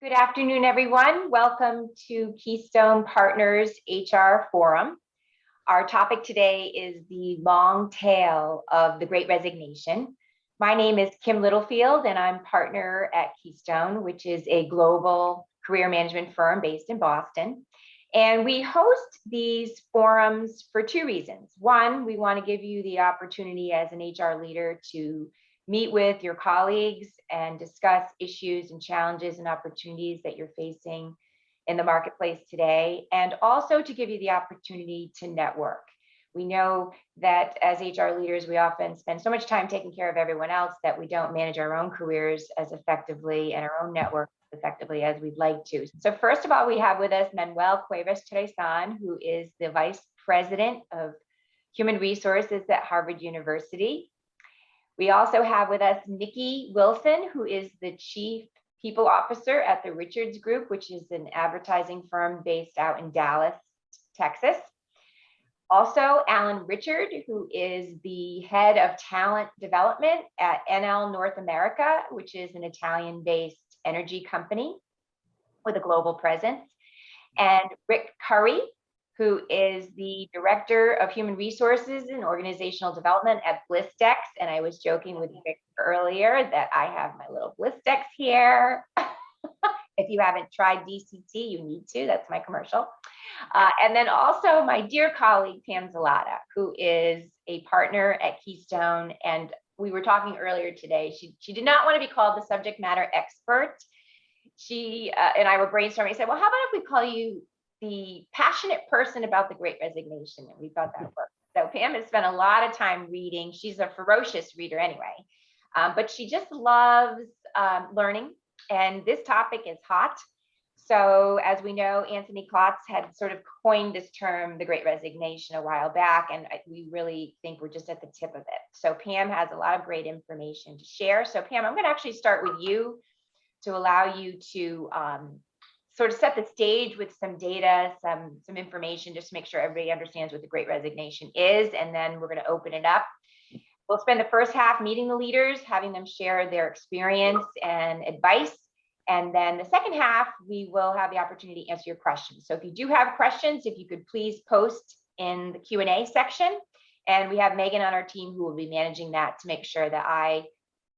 Good afternoon, everyone. Welcome to Keystone Partners HR Forum. Our topic today is the long tail of the Great Resignation. My name is Kim Littlefield, and I'm partner at Keystone, which is a global career management firm based in Boston. And we host these forums for two reasons. One, we want to give you the opportunity as an HR leader to meet with your colleagues and discuss issues and challenges and opportunities that you're facing in the marketplace today, and also to give you the opportunity to network. We know that as HR leaders, we often spend so much time taking care of everyone else that we don't manage our own careers as effectively and our own network as effectively as we'd like to. So first of all, we have with us Manuel Cuevas-Trisán, who is the Vice President of Human Resources at Harvard University. We also have with us Nikki Wilson, who is the Chief People Officer at the Richards Group, which is an advertising firm based out in Dallas, Texas. Also, Alan Richard, who is the Head of Talent Development at Enel North America, which is an Italian-based energy company with a global presence. And Rick Curry, who is the Director of Human Resources and Organizational Development at Blistex. And I was joking with Rick earlier that I have my little Blistex here. If you haven't tried DCT, you need to. That's my commercial. And then also my dear colleague, Pam Zlota, who is a partner at Keystone. And we were talking earlier today. She did not want to be called the subject matter expert. She and I were brainstorming. I said, well, how about if we call you the passionate person about the Great Resignation? And we thought that worked. So Pam has spent a lot of time reading. She's a ferocious reader anyway, but she just loves learning. And this topic is hot. So as we know, Anthony Klotz had sort of coined this term, the Great Resignation, a while back, and we really think we're just at the tip of it. So Pam has a lot of great information to share. So Pam, I'm going to actually start with you to allow you to sort of set the stage with some data, some information, just to make sure everybody understands what the Great Resignation is, and then we're going to open it up. We'll spend the first half meeting the leaders, having them share their experience and advice, and then the second half, we will have the opportunity to answer your questions. So if you do have questions, if you could please post in the Q&A section, and we have Megan on our team who will be managing that to make sure that I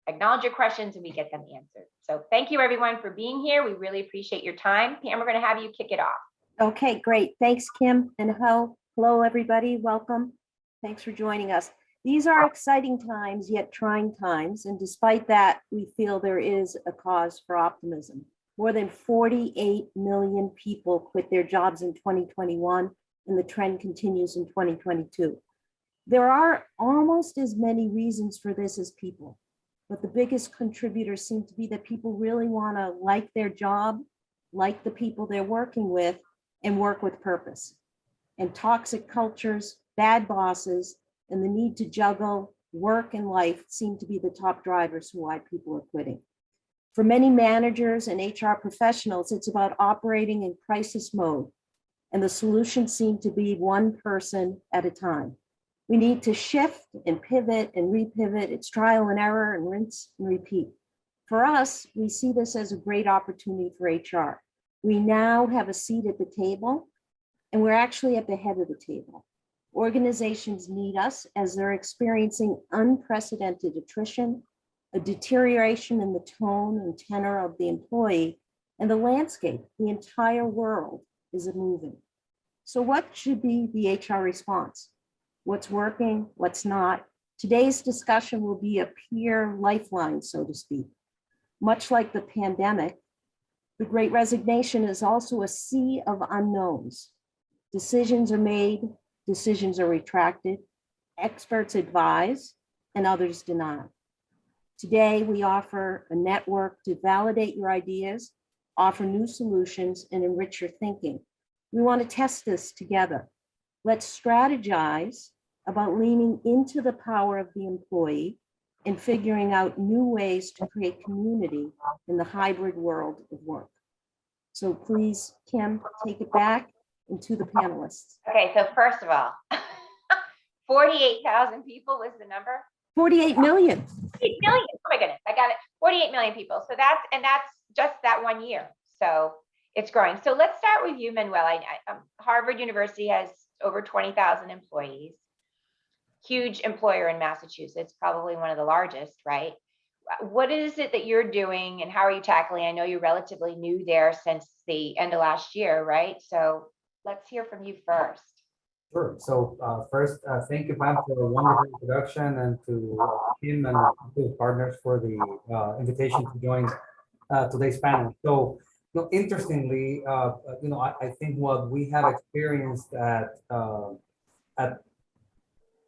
acknowledge your questions and we get them answered. So thank you everyone for being here. We really appreciate your time. Pam, we're going to have you kick it off. Okay, great. Thanks, Kim. And hello, everybody. Welcome. Thanks for joining us. These are exciting times, yet trying times. And despite that, we feel there is a cause for optimism. More than 48 million people quit their jobs in 2021, and the trend continues in 2022. There are almost as many reasons for this as people. But the biggest contributors seem to be that people really want to like their job, like the people they're working with, and work with purpose. And toxic cultures, bad bosses, and the need to juggle work and life seem to be the top drivers for why people are quitting. For many managers and HR professionals, it's about operating in crisis mode, and the solutions seem to be one person at a time. We need to shift and pivot and repivot. It's trial and error and rinse and repeat. For us, we see this as a great opportunity for HR. We now have a seat at the table, and we're actually at the head of the table. Organizations need us as they're experiencing unprecedented attrition, a deterioration in the tone and tenor of the employee, and the landscape. The entire world is moving. So what should be the HR response? What's working, what's not? Today's discussion will be a peer lifeline, so to speak. Much like the pandemic, the Great Resignation is also a sea of unknowns. Decisions are made, decisions are retracted, experts advise, and others deny. Today, we offer a network to validate your ideas, offer new solutions, and enrich your thinking. We want to test this together. Let's strategize about leaning into the power of the employee and figuring out new ways to create community in the hybrid world of work. So please, Kim, take it back and to the panelists. Okay, so first of all, 48,000 people was the number? 48 million. 8 million. Oh my goodness, I got it. 48 million people. So that's just that 1 year. So it's growing. So let's start with you, Manuel. Harvard University has over 20,000 employees, huge employer in Massachusetts, probably one of the largest, right? What is it that you're doing and how are you tackling? I know you're relatively new there since the end of last year, right? So let's hear from you first. Sure. So first, thank you, Pam, for a wonderful introduction, and to Kim and to partners for the invitation to join today's panel. So, interestingly, I think what we have experienced at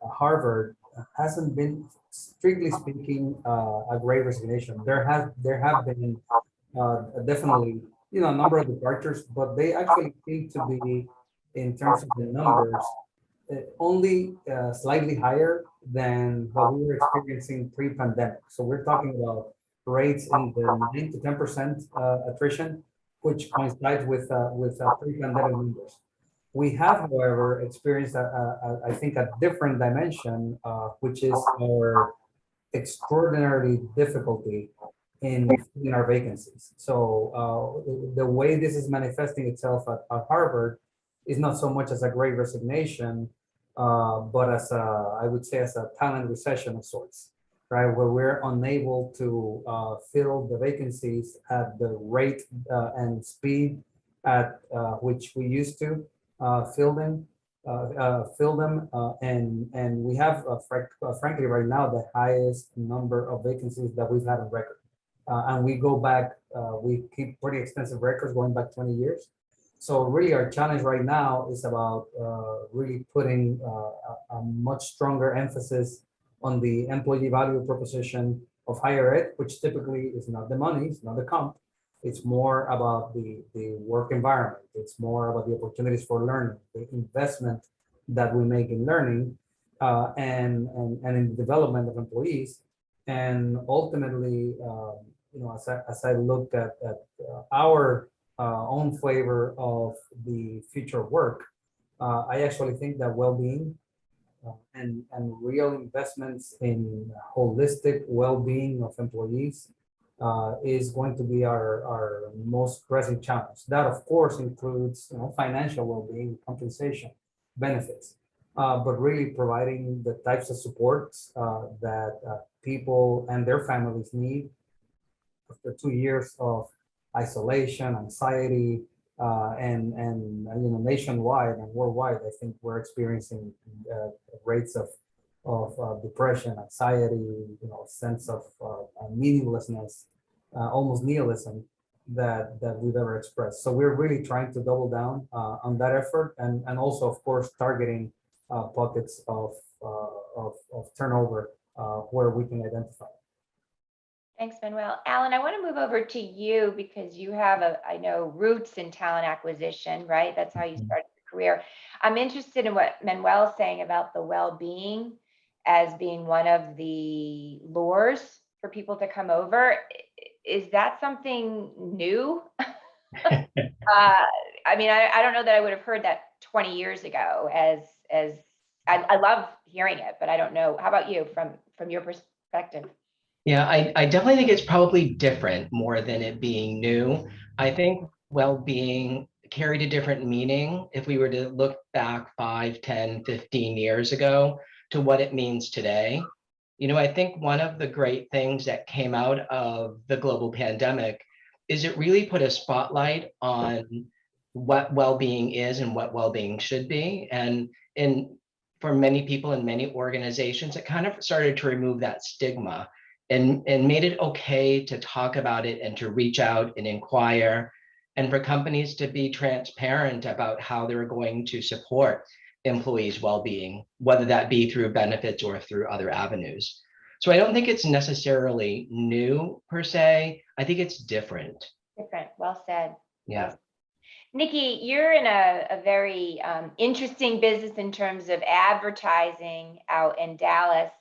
Harvard hasn't been, strictly speaking, a great resignation. There have been definitely a number of departures, but they actually seem to be, in terms of the numbers, only slightly higher than what we were experiencing pre-pandemic. So we're talking about rates in the 9 to 10% attrition, which coincides with pre-pandemic numbers. We have, however, experienced, I think, a different dimension, which is our extraordinarily difficulty in filling our vacancies. So the way this is manifesting itself at Harvard is not so much as a great resignation, but as I would say, as a talent recession of sorts, right? Where we're unable to fill the vacancies at the rate and speed at which we used to fill them, and we have, frankly, right now, the highest number of vacancies that we've had on record. And we go back, we keep pretty extensive records going back 20 years. So really our challenge right now is about really putting a much stronger emphasis on the employee value proposition of higher ed, which typically is not the money, it's not the comp. It's more about the work environment. It's more about the opportunities for learning, the investment that we make in learning and in the development of employees. And ultimately, as I looked at our own flavor of the future of work, I actually think that well-being and real investments in holistic well-being of employees is going to be our most pressing challenge. That, of course, includes financial well-being, compensation, benefits, but really providing the types of supports that people and their families need after 2 years of isolation, anxiety, and nationwide and worldwide. I think we're experiencing rates of depression, anxiety, sense of meaninglessness, almost nihilism that we've ever expressed. So we're really trying to double down on that effort, and also, of course, targeting pockets of turnover where we can identify. Thanks, Manuel. Alan, I want to move over to you because you have, I know, roots in talent acquisition, right? That's how you started your career. I'm interested in what Manuel is saying about the well-being as being one of the lures for people to come over. Is that something new? I mean, I don't know that I would have heard that 20 years ago as I love hearing it, but I don't know. How about you from your perspective? Yeah, I definitely think it's probably different more than it being new. I think well-being carried a different meaning if we were to look back 5, 10, 15 years ago to what it means today. I think one of the great things that came out of the global pandemic is it really put a spotlight on what well-being is and what well-being should be. And for many people in many organizations, it kind of started to remove that stigma and made it okay to talk about it and to reach out and inquire, and for companies to be transparent about how they're going to support employees' well-being, whether that be through benefits or through other avenues. So I don't think it's necessarily new per se. I think it's different. Different. Well said. Yeah. Nikki, you're in a very interesting business in terms of advertising out in Dallas.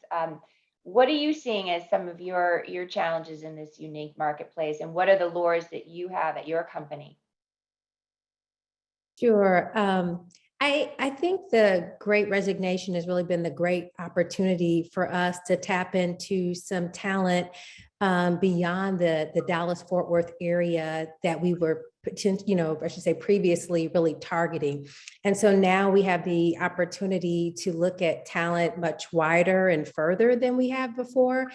What are you seeing as some of your challenges in this unique marketplace, and what are the lures that you have at your company? Sure. I think the Great Resignation has really been the great opportunity for us to tap into some talent beyond the Dallas-Fort Worth area that we were, I should say previously really targeting. And so now we have the opportunity to look at talent much wider and further than we have before.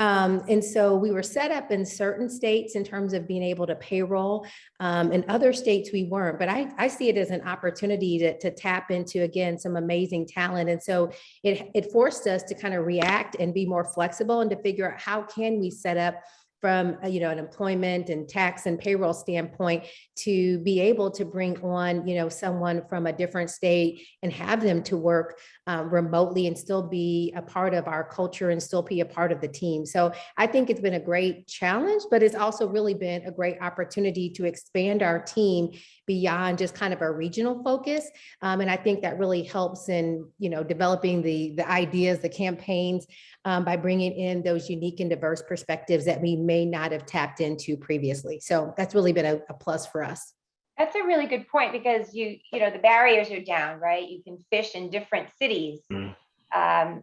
And so we were set up in certain states in terms of being able to payroll. In other states we weren't, but I see it as an opportunity to tap into, again, some amazing talent. And so it forced us to kind of react and be more flexible and to figure out how can we set up from an employment and tax and payroll standpoint to be able to bring on someone from a different state and have them to work remotely and still be a part of our culture and still be a part of the team. So I think it's been a great challenge, but it's also really been a great opportunity to expand our team beyond just kind of a regional focus. And I think that really helps in developing the ideas, the campaigns, by bringing in those unique and diverse perspectives that we may not have tapped into previously. So that's really been a plus for us. That's a really good point because the barriers are down, right? You can fish in different cities,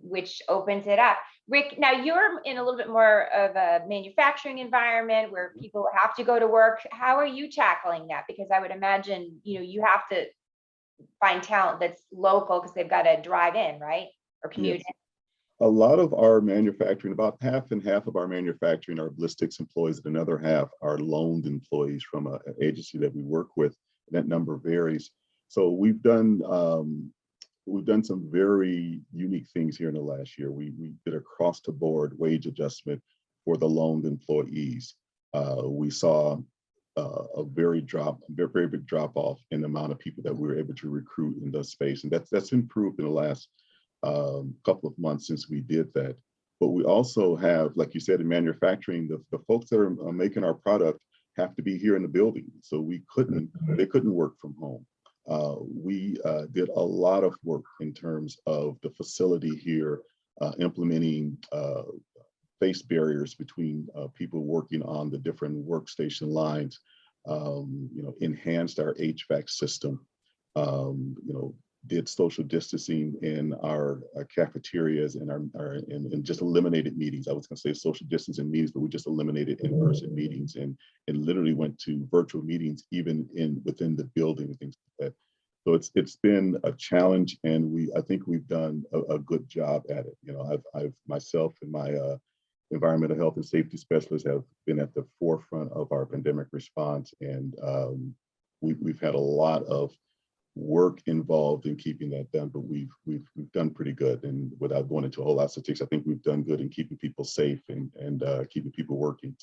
which opens it up. Rick, now you're in a little bit more of a manufacturing environment where people have to go to work. How are you tackling that? Because I would imagine, you have to find talent that's local because they've got to drive in, right? Or commute in. A lot of our manufacturing, about half and half of our manufacturing are Blistex employees, and another half are loaned employees from an agency that we work with. That number varies. So we've done some very unique things here in the last year. We did across the board wage adjustment for the loaned employees. We saw a very big drop off in the amount of people that we were able to recruit in the space, and that's improved in the last couple of months since we did that. But we also have, like you said, in manufacturing, the folks that are making our product have to be here in the building. So they couldn't work from home. We did a lot of work in terms of the facility here, implementing face barriers between people working on the different workstation lines, enhanced our HVAC system, did social distancing in our cafeterias and just eliminated meetings. I was going to say social distancing meetings, but we just eliminated in-person meetings and literally went to virtual meetings even within the building and things like that. So it's been a challenge, and I think we've done a good job at it. I've myself and my environmental health and safety specialists have been at the forefront of our pandemic response, and we've had a lot of work involved in keeping that done, but we've done pretty good. And without going into a whole lot of statistics, I think we've done good in keeping people safe and keeping people working.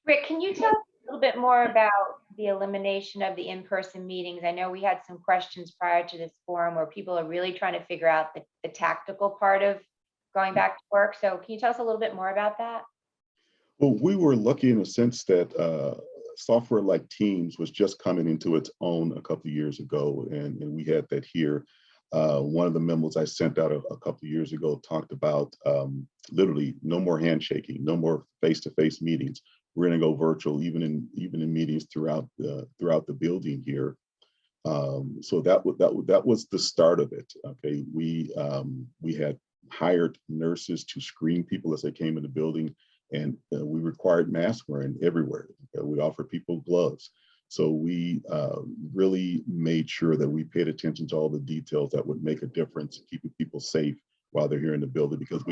Rick, can you tell us a little bit more about the elimination of the in-person meetings? I know we had some questions prior to this forum where people are really trying to figure out the tactical part of going back to work. So can you tell us a little bit more about that? Well, we were lucky in a sense that software like Teams was just coming into its own a couple of years ago, and we had that here. One of the memos I sent out a couple of years ago talked about literally no more handshaking, no more face-to-face meetings. We're going to go virtual, even in meetings throughout the building here. So that was the start of it. Okay, we had hired nurses to screen people as they came in the building. And we required mask wearing everywhere. We offered people gloves. So we really made sure that we paid attention to all the details that would make a difference, keeping people safe while they're here in the building. Because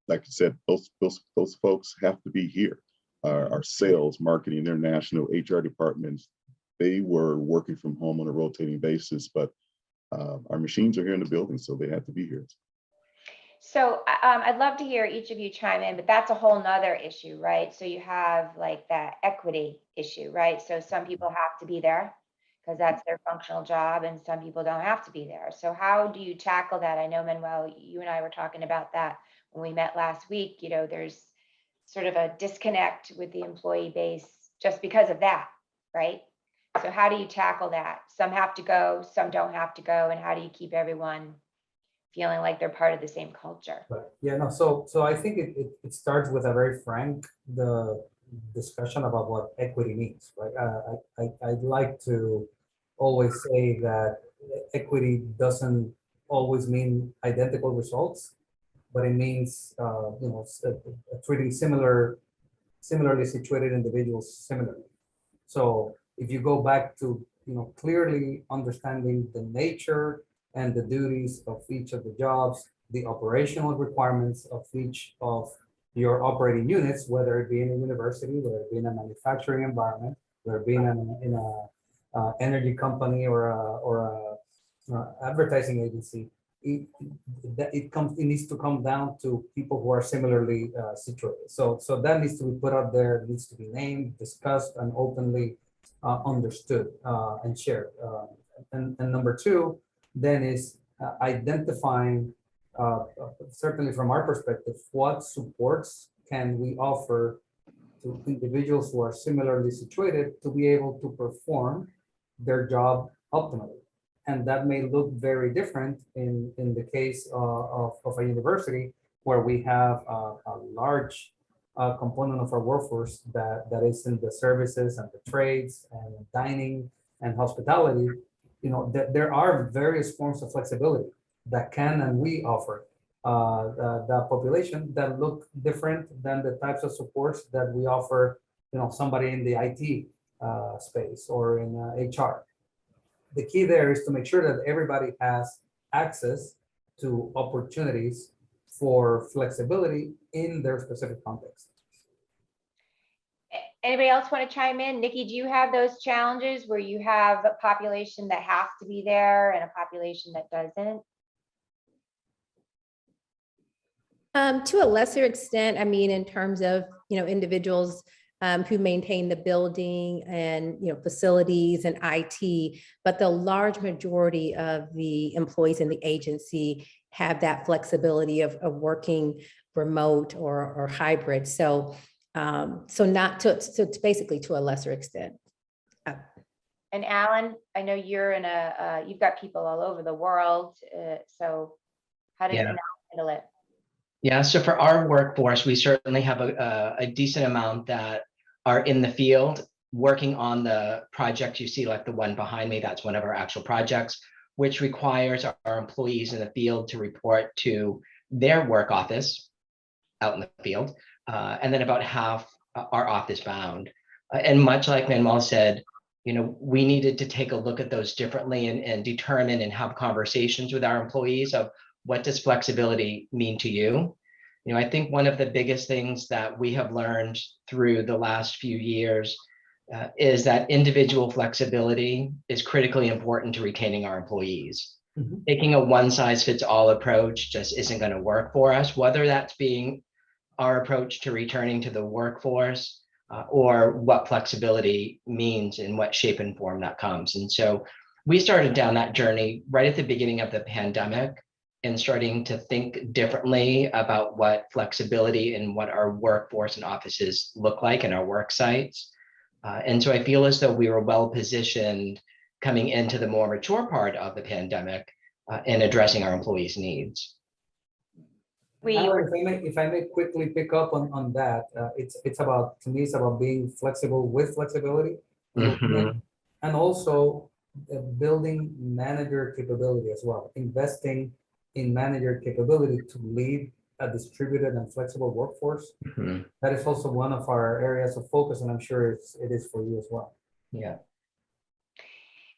like I said, those folks have to be here. Our sales, marketing, international, HR departments, they were working from home on a rotating basis, but our machines are here in the building, so they had to be here. So I'd love to hear each of you chime in, but that's a whole nother issue, right? So you have like that equity issue, right? So some people have to be there because that's their functional job, and some people don't have to be there. So how do you tackle that? I know, Manuel, you and I were talking about that when we met last week. There's sort of a disconnect with the employee base just because of that, right? So how do you tackle that? Some have to go, some don't have to go, and how do you keep everyone feeling like they're part of the same culture? But yeah, no. So I think it starts with a very frank discussion about what equity means, right? I'd like to always say that equity doesn't always mean identical results, but it means treating similarly situated individuals similarly. So if you go back to clearly understanding the nature and the duties of each of the jobs, the operational requirements of each of your operating units, whether it be in a university, whether it be in a manufacturing environment, whether it be in a energy company or a advertising agency, it needs to come down to people who are similarly situated. So that needs to be put out there, it needs to be named, discussed, and openly understood and shared. And number two, then is identifying, certainly from our perspective, what supports can we offer to individuals who are similarly situated to be able to perform their job optimally. And that may look very different in the case of a university where we have a large component of our workforce that is in the services and the trades and dining and hospitality. There are various forms of flexibility that can and we offer that population that look different than the types of supports that we offer, somebody in the IT space or in HR. The key there is to make sure that everybody has access to opportunities for flexibility in their specific context. Anybody else want to chime in? Nikki, do you have those challenges where you have a population that has to be there and a population that doesn't? To a lesser extent, I mean, in terms of, individuals who maintain the building and, facilities and IT, but the large majority of the employees in the agency have that flexibility of working remote or hybrid. So it's basically to a lesser extent. And Alan, I know you're you've got people all over the world. So how did you handle it? Yeah, so for our workforce, we certainly have a decent amount that are in the field working on the project. You see, like the one behind me, that's one of our actual projects, which requires our employees in the field to report to their work office out in the field. And then about half are office bound. And much like Manuel said, we needed to take a look at those differently and determine and have conversations with our employees of what does flexibility mean to you? I think one of the biggest things that we have learned through the last few years is that individual flexibility is critically important to retaining our employees. Mm-hmm. Taking a one-size-fits-all approach just isn't going to work for us, whether that's being our approach to returning to the workforce or what flexibility means in what shape and form that comes. And so we started down that journey right at the beginning of the pandemic and starting to think differently about what flexibility and what our workforce and offices look like in our work sites. And so I feel as though we were well positioned coming into the more mature part of the pandemic in addressing our employees' needs. If I may quickly pick up on that, it's about, to me, it's about being flexible with flexibility, mm-hmm. and also building manager capability as well, investing in manager capability to lead a distributed and flexible workforce. Mm-hmm. That is also one of our areas of focus, and I'm sure it is for you as well. Yeah.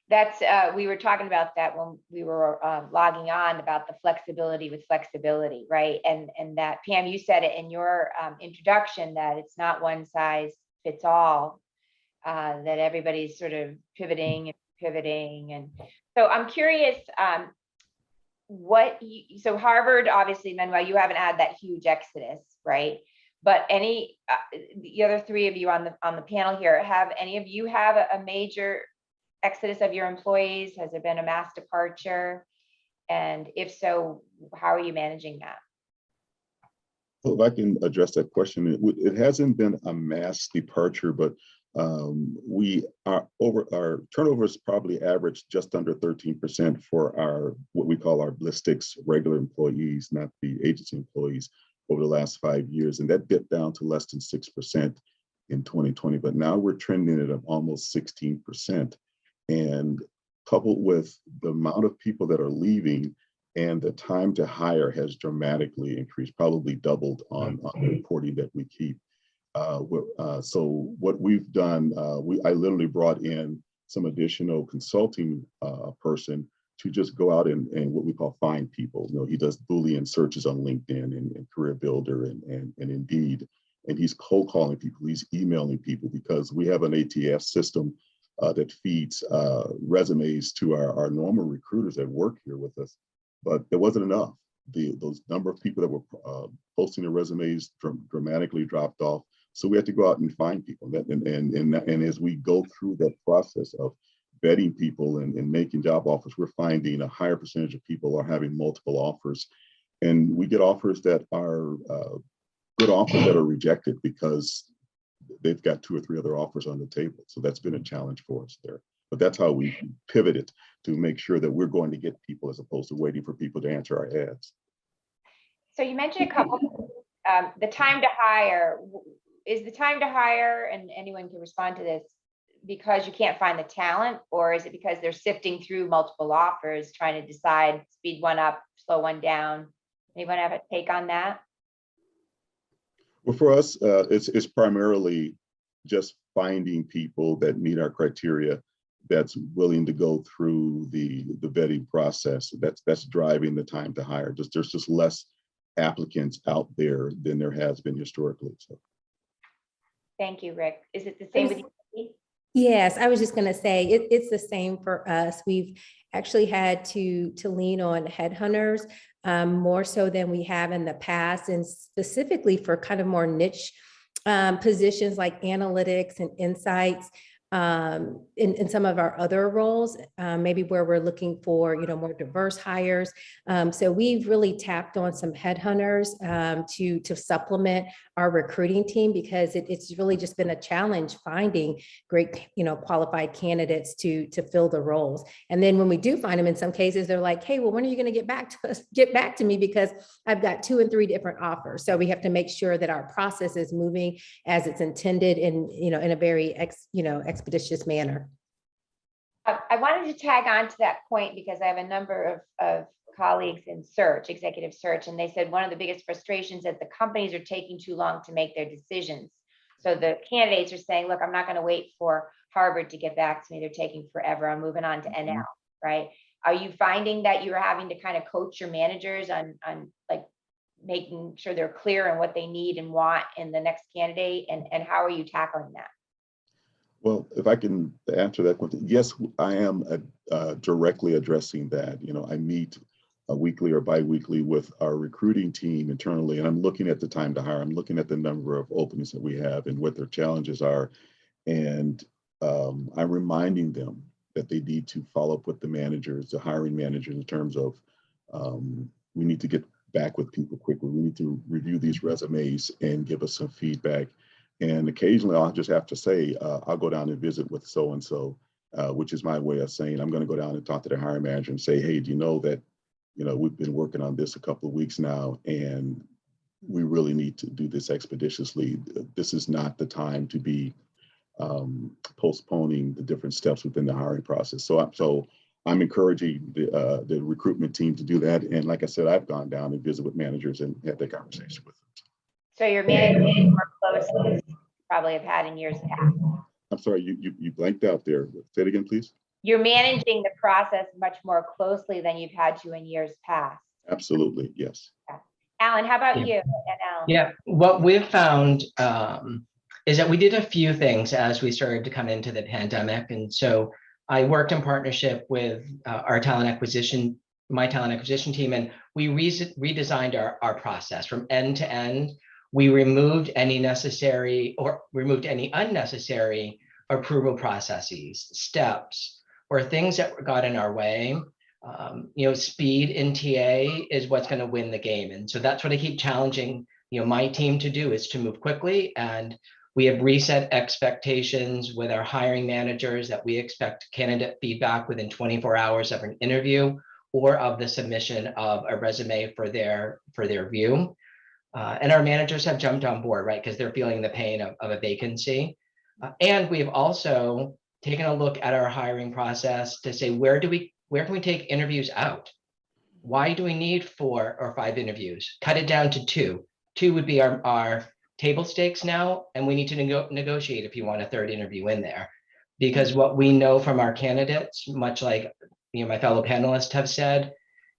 That's we were talking about that when we were logging on about the flexibility with flexibility, right? And that, Pam, you said it in your introduction that it's not one size fits all, that everybody's sort of pivoting. And so I'm curious, so Harvard, obviously, Manuel, you haven't had that huge exodus, right? But the other three of you on the panel here, have any of you have a major exodus of your employees? Has there been a mass departure? And if so, how are you managing that? Well, if I can address that question, it hasn't been a mass departure, but our turnover is probably average just under 13% for what we call our Blistex regular employees, not the agency employees, over the last 5 years. And that dipped down to less than 6% in 2020, but now we're trending at almost 16%. And coupled with the amount of people that are leaving and the time to hire has dramatically increased, probably doubled on the reporting that we keep. So what we've done, I literally brought in some additional consulting person to just go out and what we call find people. You know, he does Boolean searches on LinkedIn and Career Builder and Indeed, and he's cold calling people, he's emailing people, because we have an ATS system that feeds resumes to our normal recruiters that work here with us, but there wasn't enough. Those number of people that were posting their resumes dramatically dropped off. So we had to go out and find people. And as we go through that process of vetting people and making job offers, we're finding a higher percentage of people are having multiple offers. And we get offers that are good offers that are rejected because they've got 2 or 3 other offers on the table. So that's been a challenge for us there. But that's how we pivoted to make sure that we're going to get people as opposed to waiting for people to answer our ads. So you mentioned a couple, the time to hire. Is the time to hire, and anyone can respond to this, because you can't find the talent, or is it because they're sifting through multiple offers, trying to decide, speed one up, slow one down? Anyone have a take on that? Well, for us, it's primarily just finding people that meet our criteria, that's willing to go through the vetting process. That's driving the time to hire. There's just less applicants out there than there has been historically. So. Thank you, Rick. Is it the same with you? Yes, I was just going to say it's the same for us. We've actually had to lean on headhunters more so than we have in the past, and specifically for kind of more niche positions like analytics and insights. In some of our other roles, maybe where we're looking for, more diverse hires. So we've really tapped on some headhunters to supplement our recruiting team, because it's really just been a challenge finding great, qualified candidates to fill the roles. And then when we do find them, in some cases, they're like, hey, well, when are you going to get back to me? Because I've got 2 and 3 different offers. So we have to make sure that our process is moving as it's intended in a very expeditious manner. I wanted to tag on to that point because I have a number of colleagues in search, executive search, and they said one of the biggest frustrations is the companies are taking too long to make their decisions. So the candidates are saying, look, I'm not going to wait for Harvard to get back to me. They're taking forever. I'm moving on to Enel, right? Are you finding that you're having to kind of coach your managers on like making sure they're clear on what they need and want in the next candidate, and how are you tackling that? Well, if I can answer that question, yes, I am directly addressing that. I meet weekly or biweekly with our recruiting team internally, and I'm looking at the time to hire. I'm looking at the number of openings that we have and what their challenges are. And I'm reminding them that they need to follow up with the managers, the hiring managers, in terms of we need to get back with people quickly. We need to review these resumes and give us some feedback. And occasionally I'll just have to say, I'll go down and visit with so-and-so, which is my way of saying, I'm going to go down and talk to the hiring manager and say, hey, do you know that, we've been working on this a couple of weeks now, and we really need to do this expeditiously. This is not the time to be postponing the different steps within the hiring process. So I'm encouraging the recruitment team to do that. And like I said, I've gone down and visit with managers and had that conversation with them. So you're managing more closely than you probably have had in years past. I'm sorry, you blanked out there. Say it again, please. You're managing the process much more closely than you've had to in years past. Absolutely, yes. Yeah. Alan, how about you? Yeah, what we've found is that we did a few things as we started to come into the pandemic. And so I worked in partnership with my talent acquisition team, and we redesigned our process from end to end. We removed any unnecessary approval processes, steps, or things that got in our way. Speed in TA is what's going to win the game. And so that's what I keep challenging, my team to do, is to move quickly. And we have reset expectations with our hiring managers that we expect candidate feedback within 24 hours of an interview or of the submission of a resume for their view. And our managers have jumped on board, right? Because they're feeling the pain of a vacancy. And we've also taken a look at our hiring process to say, where can we take interviews out? Why do we need 4 or 5 interviews? Cut it down to 2. 2 would be our table stakes now, and we need to negotiate if you want a 3rd interview in there. Because what we know from our candidates, much like my fellow panelists have said,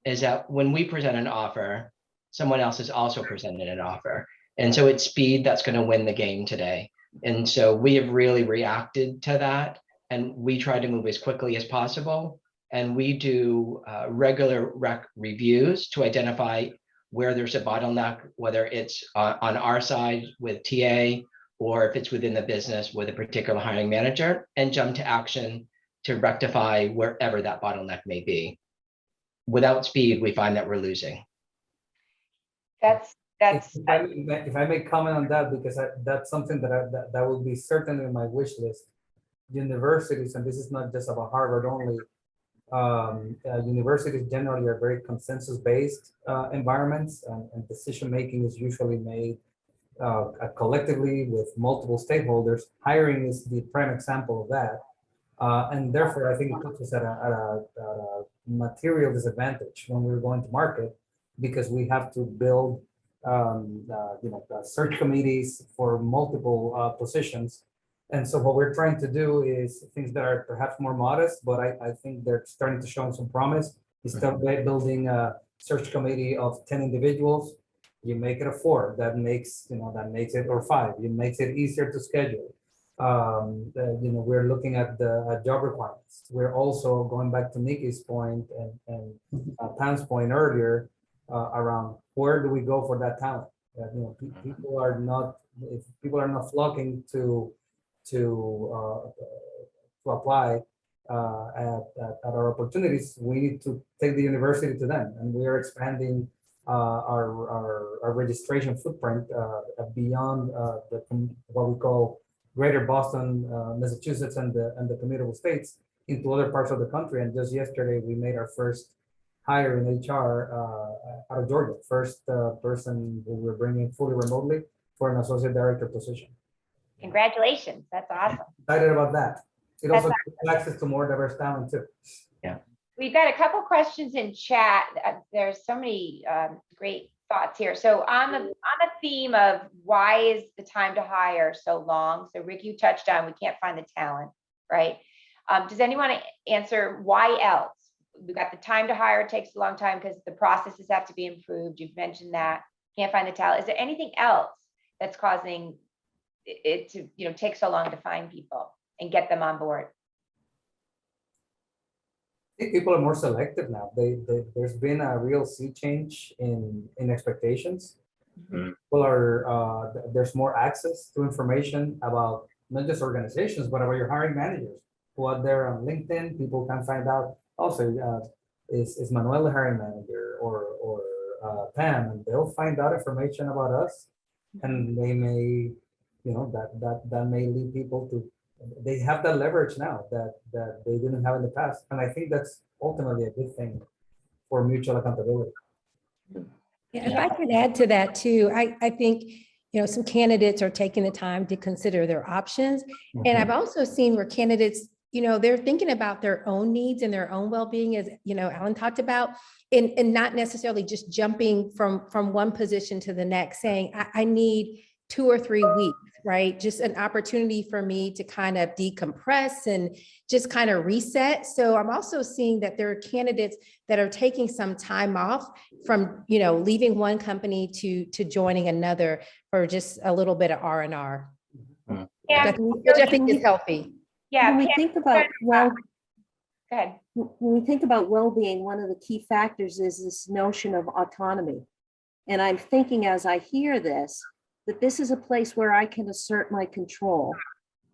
is that when we present an offer, someone else is also presented an offer. And so it's speed that's going to win the game today. And so we have really reacted to that, and we try to move as quickly as possible. And we do regular reviews to identify where there's a bottleneck, whether it's on our side with TA, or if it's within the business with a particular hiring manager, and jump to action to rectify wherever that bottleneck may be. Without speed, we find that we're losing. That's If I may comment on that, because that's something that will be certainly on my wish list. Universities, and this is not just about Harvard only, universities generally are very consensus-based environments, and decision-making is usually made collectively with multiple stakeholders. Hiring is the prime example of that. And therefore, I think it puts us at a material disadvantage when we're going to market, because we have to build search committees for multiple positions. And so what we're trying to do is things that are perhaps more modest, but I think they're starting to show some promise. Instead of building a search committee of 10 individuals, you make it a 4. That makes it, or 5. It makes it easier to schedule. We're looking at the job requirements. We're also going back to Nikki's point and Pam's point earlier around where do we go for that talent? People are not flocking to apply at our opportunities. We need to take the university to them, and we are expanding our registration footprint beyond what we call Greater Boston, Massachusetts, and the commutable states into other parts of the country. And just yesterday, we made our first hire in HR out of Georgia, first person who we're bringing fully remotely for an associate director position. Congratulations. That's awesome. Excited about that. It also gives access to more diverse talent too. Yeah. We've got a couple questions in chat. There's so many great thoughts here. So on the theme of why is the time to hire so long? So Rick, you touched on we can't find the talent, right? Does anyone answer why else? We've got the time to hire takes a long time because the processes have to be improved. You've mentioned that. Can't find the talent. Is there anything else that's causing it to take so long to find people and get them on board? I think people are more selective now. There's been a real sea change in expectations. Mm-hmm. People are there's more access to information about not just organizations, but about your hiring managers who are there on LinkedIn. People can find out also is Manuel the hiring manager or Pam, and they'll find out information about us, and they may that may lead people to. They have that leverage now that they didn't have in the past. And I think that's ultimately a good thing for mutual accountability. Yeah, if I could add to that too, I think, some candidates are taking the time to consider their options. And I've also seen where candidates, they're thinking about their own needs and their own well-being, as, Alan talked about, and not necessarily just jumping from one position to the next, saying, I need 2 or 3 weeks, right? Just an opportunity for me to kind of decompress and just kind of reset. So I'm also seeing that there are candidates that are taking some time off from, leaving one company to joining another for just a little bit of R&R. Yeah, which I think is healthy. Yeah. When we think about go ahead. when we think about well-being, one of the key factors is this notion of autonomy. And I'm thinking as I hear this, that this is a place where I can assert my control,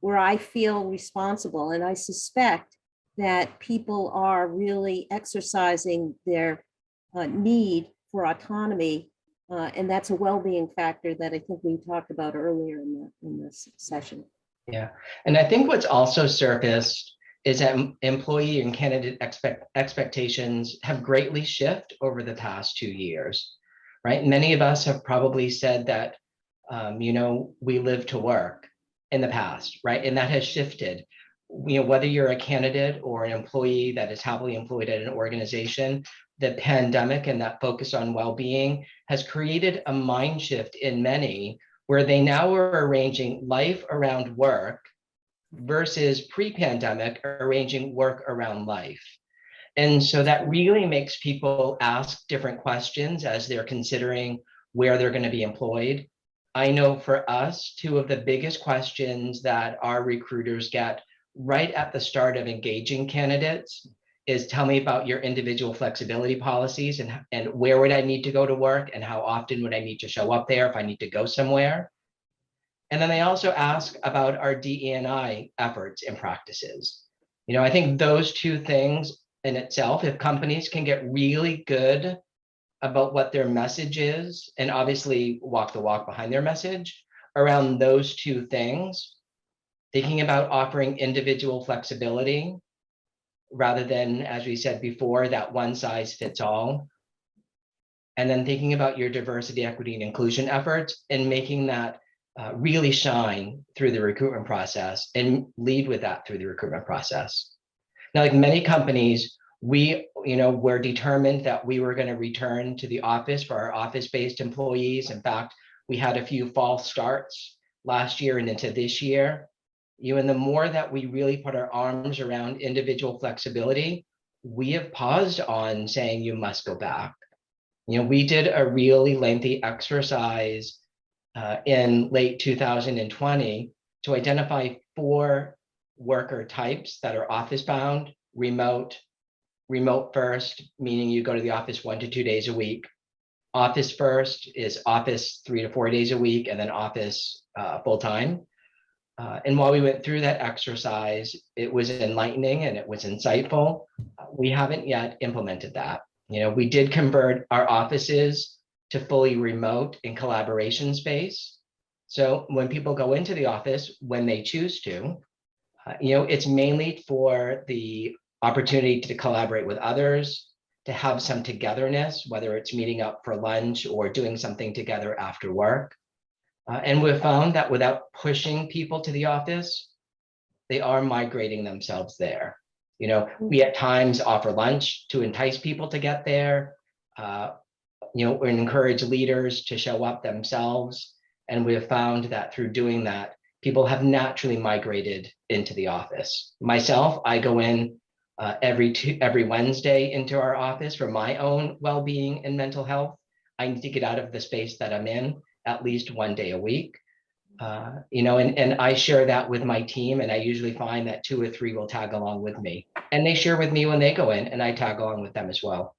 where I feel responsible. And I suspect that people are really exercising their need for autonomy. And that's a well-being factor that I think we talked about earlier in this session. Yeah, and I think what's also surfaced is that employee and candidate expectations have greatly shifted over the past 2 years, right? Many of us have probably said that we live to work in the past, right? And that has shifted. whether you're a candidate or an employee that is happily employed at an organization, the pandemic and that focus on well-being has created a mind shift in many where they now are arranging life around work versus pre-pandemic arranging work around life. And so that really makes people ask different questions as they're considering where they're going to be employed. I know for us, two of the biggest questions that our recruiters get right at the start of engaging candidates is, tell me about your individual flexibility policies and where would I need to go to work and how often would I need to show up there if I need to go somewhere. And then they also ask about our DE&I efforts and practices. I think those two things in itself, if companies can get really good about what their message is, and obviously walk the walk behind their message around those two things, thinking about offering individual flexibility rather than, as we said before, that one size fits all. And then thinking about your diversity, equity, and inclusion efforts and making that really shine through the recruitment process and lead with that through the recruitment process. Now, like many companies, we were determined that we were going to return to the office for our office-based employees. In fact, we had a few false starts last year and into this year. And the more that we really put our arms around individual flexibility, we have paused on saying you must go back. We did a really lengthy exercise in late 2020 to identify 4 worker types that are office bound, remote first, meaning you go to the office 1 to 2 days a week. Office first is office 3 to 4 days a week, and then office full time. And while we went through that exercise, it was enlightening and it was insightful. We haven't yet implemented that. We did convert our offices to fully remote and collaboration space. So when people go into the office, when they choose to, it's mainly for the opportunity to collaborate with others, to have some togetherness, whether it's meeting up for lunch or doing something together after work. And we've found that without pushing people to the office, they are migrating themselves there. We at times offer lunch to entice people to get there, we encourage leaders to show up themselves. And we have found that through doing that, people have naturally migrated into the office. Myself, I go in every Wednesday into our office for my own well-being and mental health. I need to get out of the space that I'm in at least 1 day a week. And I share that with my team, and I usually find that 2 or 3 will tag along with me. And they share with me when they go in, and I tag along with them as well.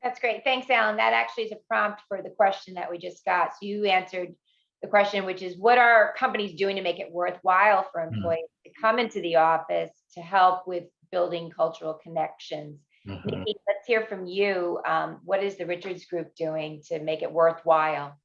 That's great. Thanks, Alan. That actually is a prompt for the question that we just got. So you answered the question, which is, what are companies doing to make it worthwhile for employees to come into the office to help with building cultural connections? Nikki, let's hear from you. What is the Richards Group doing to make it worthwhile?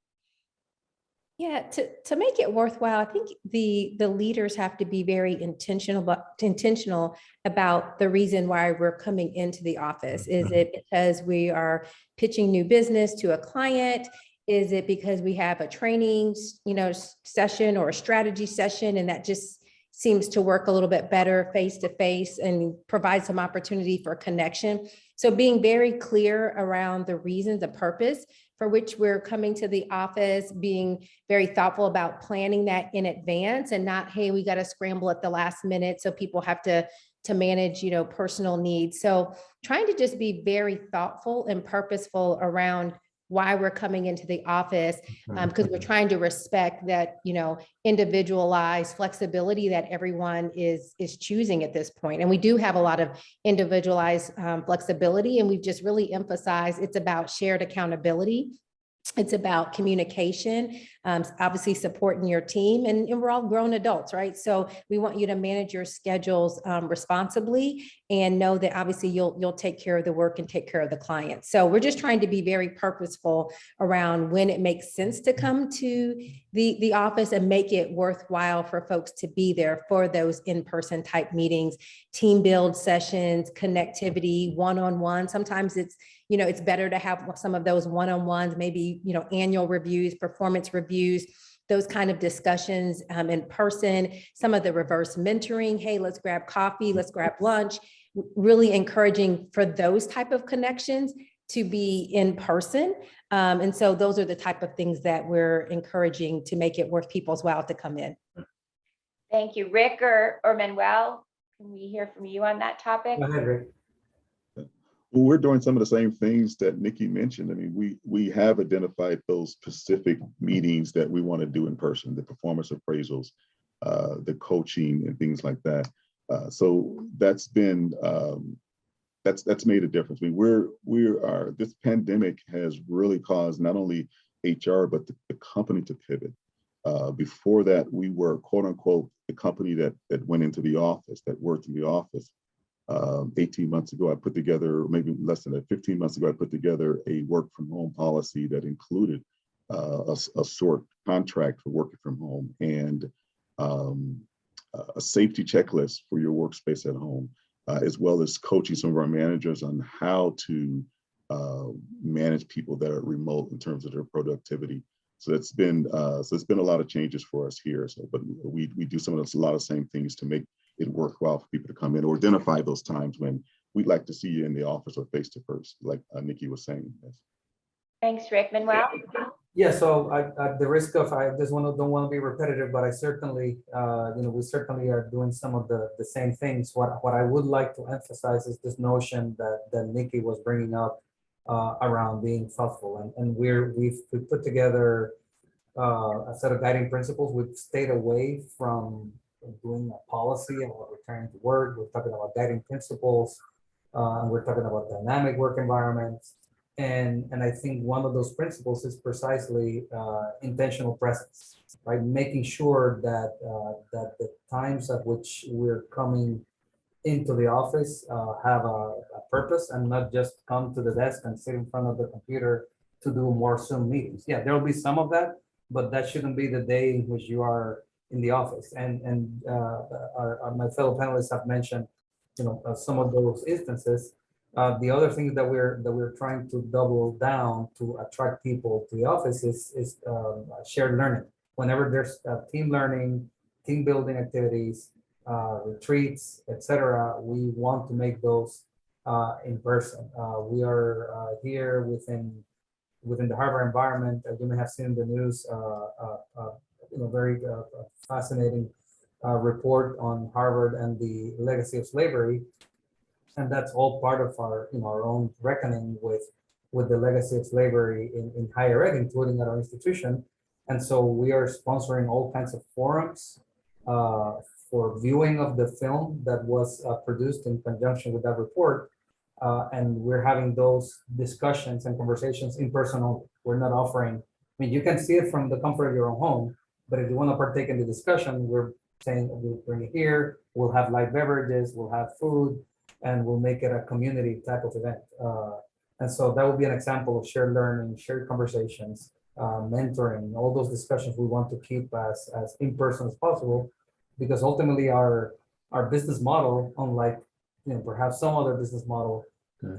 Yeah, to make it worthwhile, I think the leaders have to be very intentional about the reason why we're coming into the office. Is it because we are pitching new business to a client? Is it because we have a training, session or a strategy session, and that just seems to work a little bit better face to face and provide some opportunity for connection? So being very clear around the reason, the purpose for which we're coming to the office, being very thoughtful about planning that in advance and not, hey, we got to scramble at the last minute. So people have to manage, personal needs. So trying to just be very thoughtful and purposeful around why we're coming into the office, because we're trying to respect that, individualized flexibility that everyone is choosing at this point. And we do have a lot of individualized flexibility, and we've just really emphasized it's about shared accountability. It's about communication, obviously supporting your team, and we're all grown adults, right? So we want you to manage your schedules responsibly and know that obviously you'll take care of the work and take care of the client. So we're just trying to be very purposeful around when it makes sense to come to the office and make it worthwhile for folks to be there for those in-person type meetings, team build sessions, connectivity, one-on-one. Sometimes it's better to have some of those one-on-ones, maybe, annual reviews, performance reviews. those kind of discussions in person, some of the reverse mentoring, hey, let's grab coffee, let's grab lunch, really encouraging for those type of connections to be in person. And so those are the type of things that we're encouraging to make it worth people's while to come in. Thank you. Rick or Manuel, can we hear from you on that topic? Go ahead, Rick. Well, we're doing some of the same things that Nikki mentioned. I mean, we have identified those specific meetings that we want to do in person, the performance appraisals, the coaching and things like that. So that's been, that's made a difference. I mean, this pandemic has really caused not only HR, but the company to pivot. Before that, we were quote unquote, the company that went into the office, that worked in the office. 18 months ago, I put together, maybe less than that, 15 months ago, I put together a work from home policy that included a sort contract for working from home and a safety checklist for your workspace at home, as well as coaching some of our managers on how to manage people that are remote in terms of their productivity. So it's been a lot of changes for us here. So, but we do some of those, a lot of same things to make it worthwhile for people to come in or identify those times when we'd like to see you in the office or face to face, like Nikki was saying. Yes. Thanks, Rick. Manuel? Yeah, so at the risk of, I just don't want to be repetitive, but I certainly, we certainly are doing some of the same things. What I would like to emphasize is this notion that Nikki was bringing up around being thoughtful, and we've put together a set of guiding principles. We've stayed away from doing a policy about returning to work. We're talking about guiding principles, and we're talking about dynamic work environments. And I think one of those principles is precisely intentional presence, right? Making sure that that the times at which we're coming into the office have a purpose and not just come to the desk and sit in front of the computer to do more Zoom meetings. Yeah, there will be some of that, but that shouldn't be the day in which you are in the office. And my fellow panelists have mentioned, some of those instances. The other thing that we're trying to double down to attract people to the office is shared learning. Whenever there's team learning, team building activities, retreats, etc., we want to make those in person. We are here within the Harvard environment. As you may have seen in the news, very fascinating report on Harvard and the legacy of slavery. And that's all part of our, our own reckoning with the legacy of slavery in higher ed, including at our institution. And so we are sponsoring all kinds of forums for viewing of the film that was produced in conjunction with that report. And we're having those discussions and conversations in person only. We're not offering, you can see it from the comfort of your own home, but if you want to partake in the discussion, we're saying we'll bring it here, we'll have light beverages, we'll have food, and we'll make it a community type of event. And so that would be an example of shared learning, shared conversations, mentoring, all those discussions we want to keep as in person as possible, because ultimately our business model, unlike perhaps some other business model,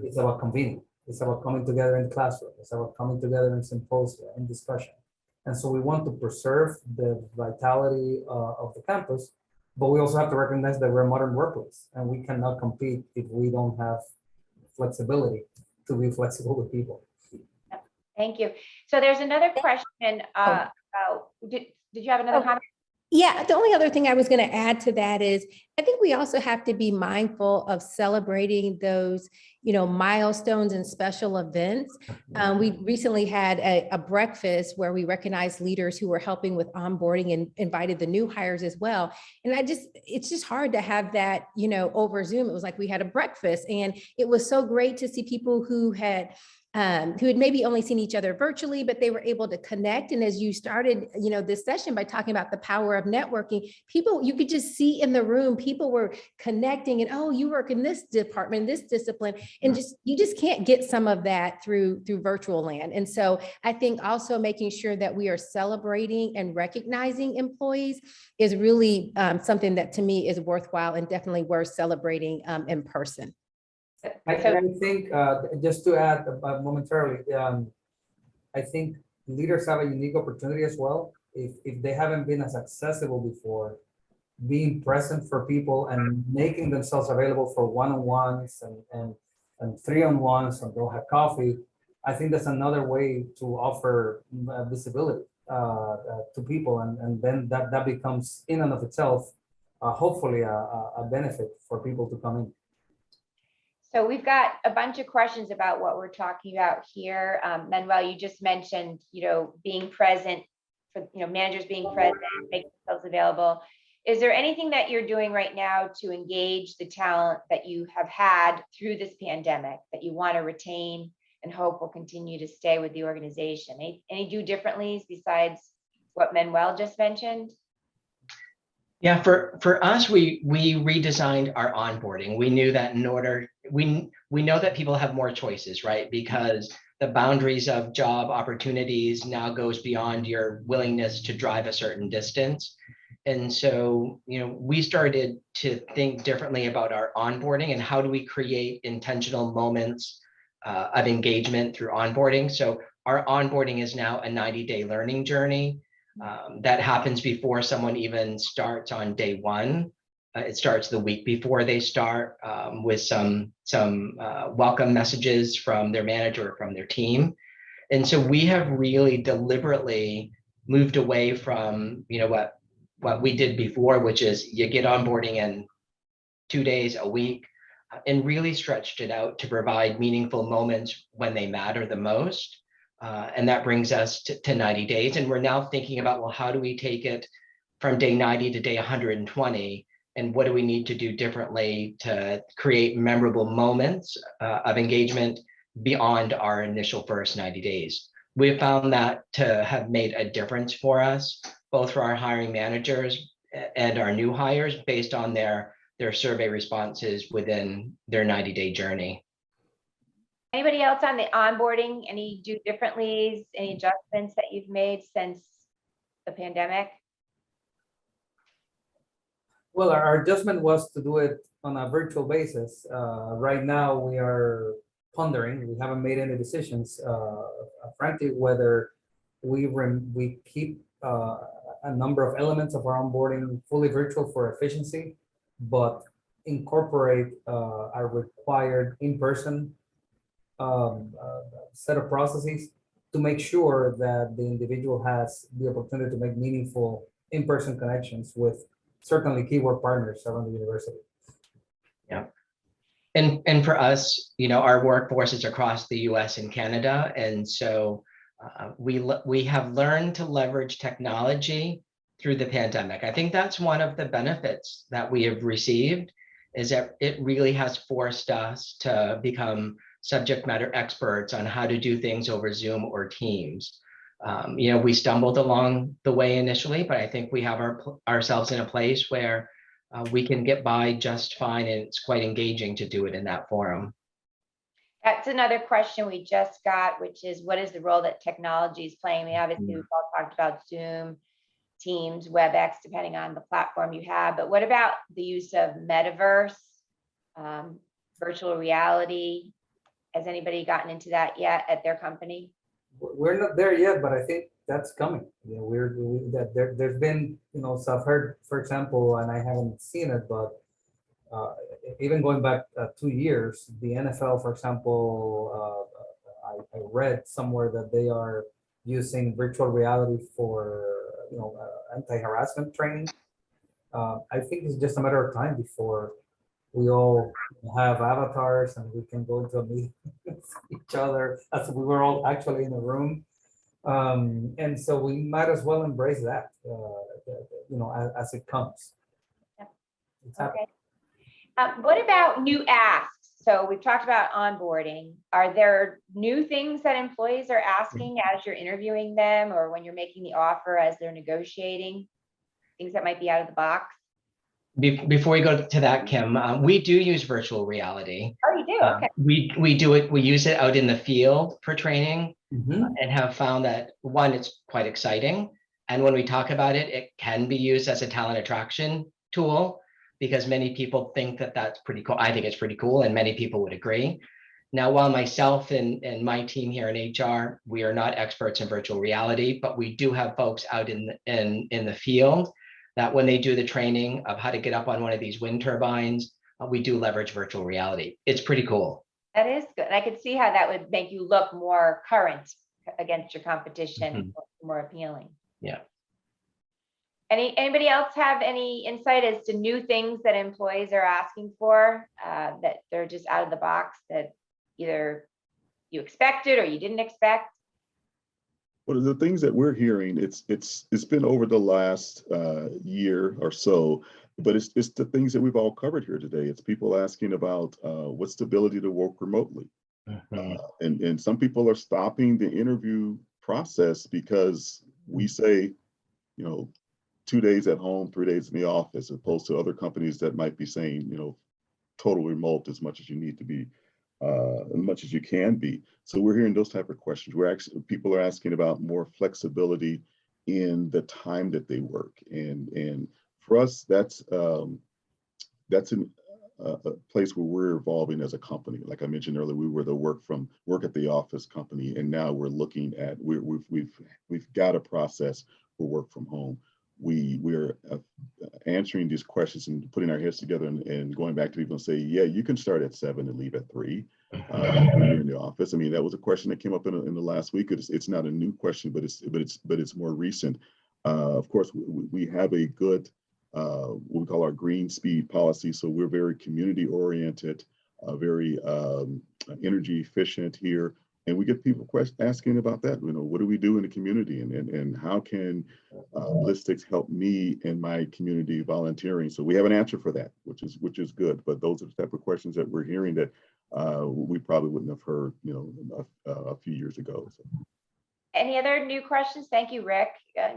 it's about convening. It's about coming together in the classroom. It's about coming together in symposia, in discussion. And so we want to preserve the vitality of the campus, but we also have to recognize that we're a modern workplace and we cannot compete if we don't have flexibility to be flexible with people. Thank you. So there's another question about, did you have another comment? Yeah, the only other thing I was going to add to that is I think we also have to be mindful of celebrating those, milestones and special events. We recently had a breakfast where we recognized leaders who were helping with onboarding and invited the new hires as well. And it's just hard to have that, over Zoom. It was like we had a breakfast, and it was so great to see people who had maybe only seen each other virtually, but they were able to connect. And as you started, this session by talking about the power of networking, you could just see in the room, people were connecting and, oh, you work in this department, this discipline, and you just can't get some of that through virtual land. And so I think also making sure that we are celebrating and recognizing employees is really something that to me is worthwhile and definitely worth celebrating in person. I think, just to add momentarily, I think leaders have a unique opportunity as well if they haven't been as accessible before, being present for people and making themselves available for one-on-ones and three-on-ones, and they'll have coffee. I think that's another way to offer visibility to people, and then that becomes in and of itself, hopefully a benefit for people to come in. So we've got a bunch of questions about what we're talking about here. Manuel, you just mentioned, being present for, managers being present, making themselves available. Is there anything that you're doing right now to engage the talent that you have had through this pandemic that you want to retain and hope will continue to stay with the organization? Any do differently besides what Manuel just mentioned? Yeah, for us, we redesigned our onboarding. We knew that we know that people have more choices, right? Because the boundaries of job opportunities now goes beyond your willingness to drive a certain distance. And so, we started to think differently about our onboarding and how do we create intentional moments of engagement through onboarding. So our onboarding is now a 90-day learning journey that happens before someone even starts on day one. It starts the week before they start with some welcome messages from their manager or from their team. And so we have really deliberately moved away from, what we did before, which is you get onboarding in 2 days, a week, and really stretched it out to provide meaningful moments when they matter the most. And that brings us to 90 days. And we're now thinking about, well, how do we take it from day 90 to day 120? And what do we need to do differently to create memorable moments of engagement beyond our initial first 90 days? We have found that to have made a difference for us, both for our hiring managers and our new hires based on their survey responses within their 90-day journey. Anybody else on the onboarding? Any do differently? Any adjustments that you've made since the pandemic? Well, our adjustment was to do it on a virtual basis. Right now, we are pondering. We haven't made any decisions, frankly, whether we keep a number of elements of our onboarding fully virtual for efficiency, but incorporate our required in-person set of processes to make sure that the individual has the opportunity to make meaningful in-person connections with certainly keyword partners around the university. Yeah. And for us, our workforce is across the US and Canada. And so we have learned to leverage technology through the pandemic. I think that's one of the benefits that we have received, is that it really has forced us to become subject matter experts on how to do things over Zoom or Teams. We stumbled along the way initially, but I think we have ourselves in a place where we can get by just fine, and it's quite engaging to do it in that forum. That's another question we just got, which is, what is the role that technology is playing? Obviously, we've all talked about Zoom, Teams, WebEx, depending on the platform you have, but what about the use of metaverse, virtual reality? Has anybody gotten into that yet at their company? We're not there yet, but I think that's coming. There's been, so I've heard, for example, and I haven't seen it, but even going back 2 years, the NFL, for example, I read somewhere that they are using virtual reality for, anti-harassment training. I think it's just a matter of time before we all have avatars and we can go into a meeting with each other as we were all actually in a room. And so we might as well embrace that, as it comes. Okay. What about new asks? So we've talked about onboarding. Are there new things that employees are asking as you're interviewing them, or when you're making the offer as they're negotiating? Things that might be out of the box? Before we go to that, Kim, we do use virtual reality. Oh, you do? Okay. We do it. We use it out in the field for training, Mm-hmm. and have found that, one, it's quite exciting. And when we talk about it, it can be used as a talent attraction tool, because many people think that that's pretty cool. I think it's pretty cool, and many people would agree. Now, while myself and my team here in HR, we are not experts in virtual reality, but we do have folks out in the field that when they do the training of how to get up on one of these wind turbines, we do leverage virtual reality. It's pretty cool. That is good. I could see how that would make you look more current against your competition, more appealing. Yeah. Anybody else have any insight as to new things that employees are asking for, that they're just out of the box that either you expected or you didn't expect? Well, the things that we're hearing, it's been over the last year or so, but it's the things that we've all covered here today. It's people asking about what's the ability to work remotely. And some people are stopping the interview process because we say, 2 days at home, 3 days in the office, as opposed to other companies that might be saying, total remote as much as you need to be, as much as you can be. So we're hearing those type of questions. People are asking about more flexibility in the time that they work. And for us, that's a place where we're evolving as a company. Like I mentioned earlier, we were the work at the office company, and now we're looking at we've got a process for work from home. We're answering these questions and putting our heads together and going back to people and say, yeah, you can start at 7 and leave at 3 when you're in the office. I mean, that was a question that came up in the last week. It's not a new question, but it's more recent. Of course, we have a good what we call our green speed policy. So we're very community oriented, very energy efficient here. And we get people asking about that. What do we do in the community, and how can Blistex help me in my community volunteering? So we have an answer for that, which is good. But those are the type of questions that we're hearing that we probably wouldn't have heard, a few years ago. So. Any other new questions? Thank you, Rick.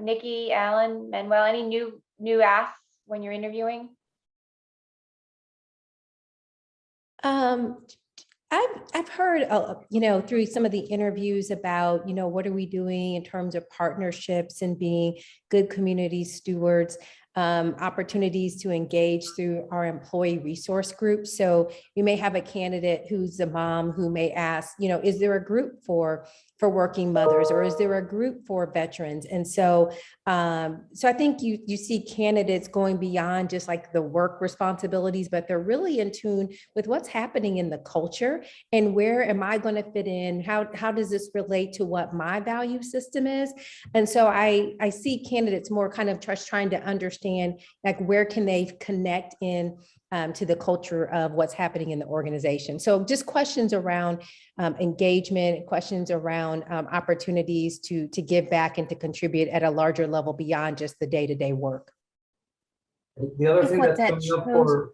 Nikki, Alan, Manuel, any new asks when you're interviewing? I've heard, through some of the interviews about, what are we doing in terms of partnerships and being good community stewards, opportunities to engage through our employee resource group. So you may have a candidate who's a mom who may ask, is there a group for working mothers, or is there a group for veterans? And so I think you see candidates going beyond just like the work responsibilities, but they're really in tune with what's happening in the culture and where am I going to fit in? How does this relate to what my value system is? And so I see candidates more kind of just trying to understand, like, where can they connect in to the culture of what's happening in the organization. So just questions around engagement, questions around opportunities to give back and to contribute at a larger level beyond just the day-to-day work. The other thing that's coming up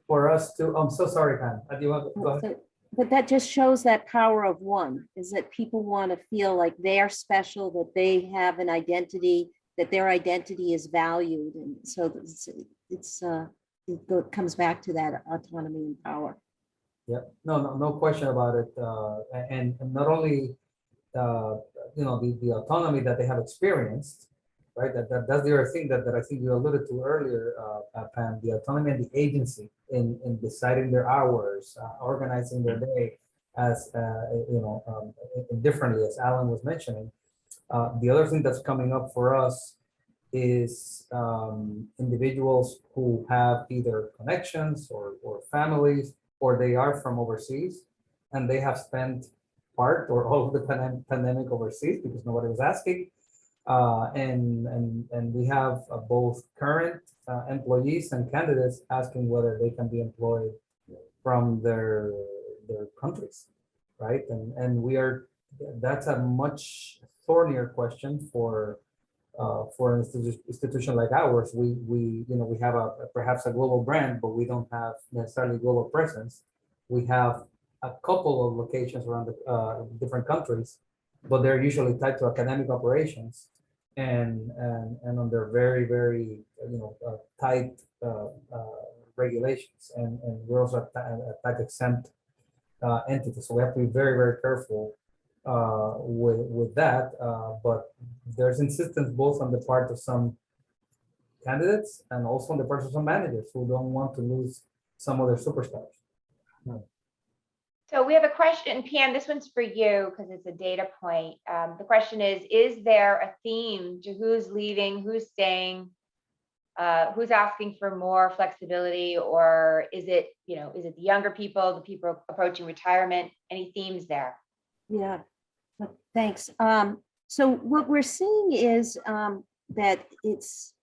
for us too, I'm so sorry, Pam. Do you want to go ahead? But that just shows that power of one, is that people want to feel like they are special, that they have an identity, that their identity is valued. And so it comes back to that autonomy and power. Yeah, no question about it. And not only the autonomy that they have experienced, right? That's the other thing that I think you alluded to earlier, Pam. The autonomy and the agency in deciding their hours, organizing their day, as differently, as Alan was mentioning. The other thing that's coming up for us is individuals who have either connections or families, or they are from overseas, and they have spent part or all of the pandemic overseas because nobody was asking. And we have both current employees and candidates asking whether they can be employed from their countries, right? And that's a much thornier question for an institution like ours. We have perhaps a global brand, but we don't have necessarily global presence. We have a couple of locations around the different countries, but they're usually tied to academic operations and under very, very tight regulations, and we're also a tax exempt entity, so we have to be very, very careful with that, but there's insistence both on the part of some candidates and also on the part of some managers who don't want to lose some of their superstars. So we have a question, Pam, this one's for you because it's a data point. The question is there a theme to who's leaving, who's staying, who's asking for more flexibility, or is it the younger people, the people approaching retirement? Any themes there? Yeah, thanks. So what we're seeing is that it's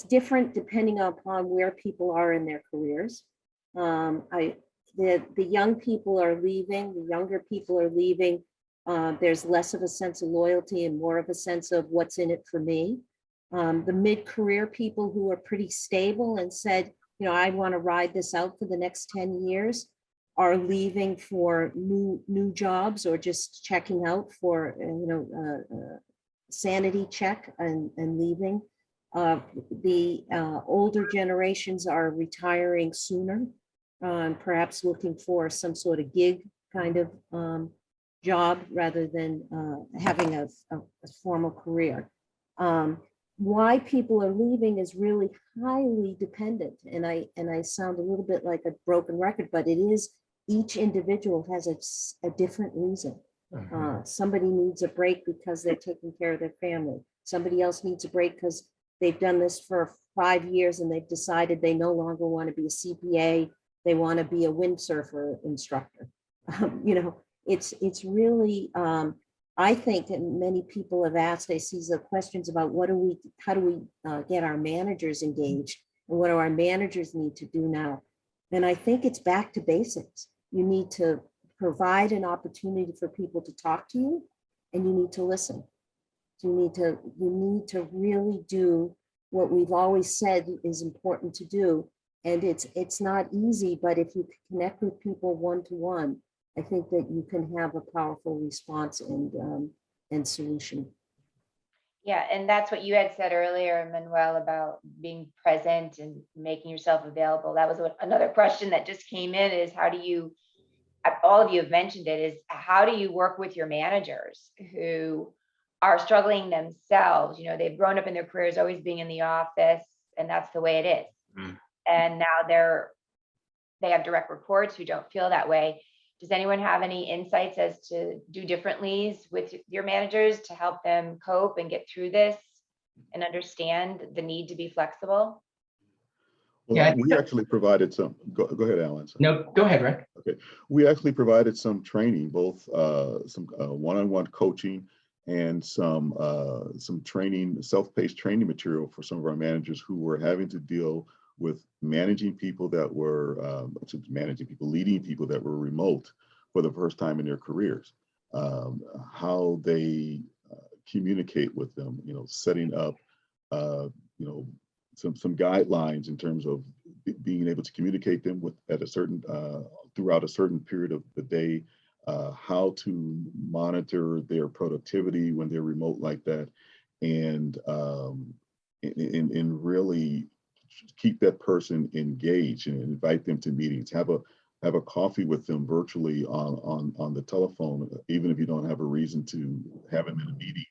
different depending upon where people are in their careers. The young people are leaving, the younger people are leaving. There's less of a sense of loyalty and more of a sense of what's in it for me. The mid-career people who are pretty stable and said, I want to ride this out for the next 10 years are leaving for new jobs or just checking out for, sanity check and leaving. The older generations are retiring sooner, perhaps looking for some sort of gig kind of job rather than having a formal career. Why people are leaving is really highly dependent. And I sound a little bit like a broken record, but it is, each individual has a different reason. Somebody needs a break because they're taking care of their family. Somebody else needs a break because they've done this for 5 years and they've decided they no longer want to be a CPA. They want to be a windsurfer instructor. It's really, I think, and many people have asked, I see the questions about how do we get our managers engaged and what do our managers need to do now? And I think it's back to basics. You need to provide an opportunity for people to talk to you, and you need to listen. So you need to really do what we've always said is important to do. And it's not easy, but if you connect with people one-to-one, I think that you can have a powerful response and solution. Yeah, and that's what you had said earlier, Manuel, about being present and making yourself available. That was another question that just came in, is how do you, all of you have mentioned it, is how do you work with your managers who are struggling themselves? They've grown up in their careers always being in the office, and that's the way it is. And now they have direct reports who don't feel that way. Does anyone have any insights as to do differently with your managers to help them cope and get through this and understand the need to be flexible? Well, Yeah. we actually provided some, go ahead, Alan. No, go ahead, Rick. Okay, we actually provided some training, both some one-on-one coaching and some training, self-paced training material for some of our managers who were having to deal with managing people that were leading people that were remote for the first time in their careers, how they communicate with them, setting up, some guidelines in terms of being able to communicate them with at a certain throughout a certain period of the day, how to monitor their productivity when they're remote like that, and really keep that person engaged and invite them to meetings. Have a coffee with them virtually on the telephone, even if you don't have a reason to have them in a meeting,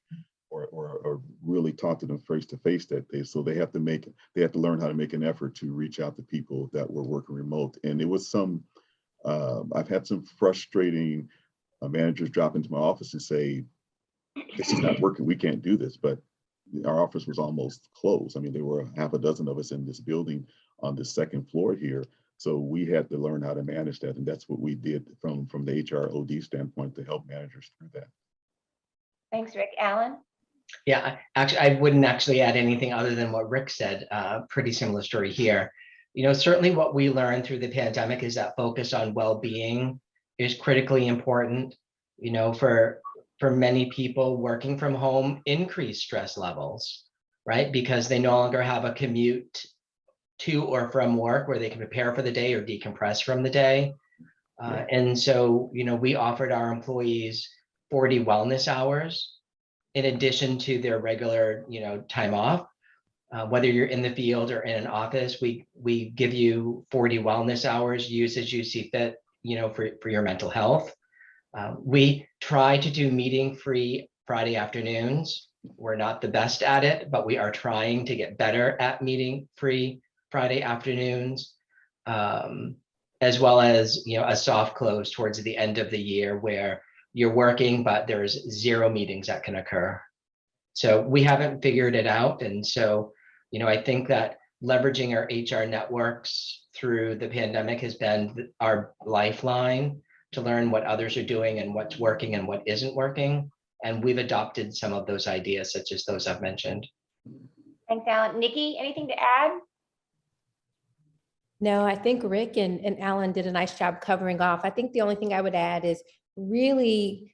or really talk to them face to face that day. So they have to learn how to make an effort to reach out to people that were working remote. And it was I've had some frustrating managers drop into my office and say, "This is not working. We can't do this." But our office was almost closed. I mean, there were half a dozen of us in this building on the second floor here. So we had to learn how to manage that. And that's what we did from the HROD standpoint to help managers through that. Thanks, Rick. Alan? Yeah, actually, I wouldn't actually add anything other than what Rick said. Pretty similar story here. Certainly what we learned through the pandemic is that focus on well-being is critically important. For many people, working from home increased stress levels, right? Because they no longer have a commute to or from work where they can prepare for the day or decompress from the day. And so, we offered our employees 40 wellness hours in addition to their regular, time off. Whether you're in the field or in an office, we give you 40 wellness hours, use as you see fit, for your mental health. We try to do meeting-free Friday afternoons. We're not the best at it, but we are trying to get better at meeting-free Friday afternoons. as well as, a soft close towards the end of the year where you're working, but there's 0 meetings that can occur. So we haven't figured it out. And so, I think that leveraging our HR networks through the pandemic has been our lifeline to learn what others are doing and what's working and what isn't working. And we've adopted some of those ideas, such as those I've mentioned. Thanks, Alan. Nikki, anything to add? No, I think Rick and Alan did a nice job covering off. I think the only thing I would add is really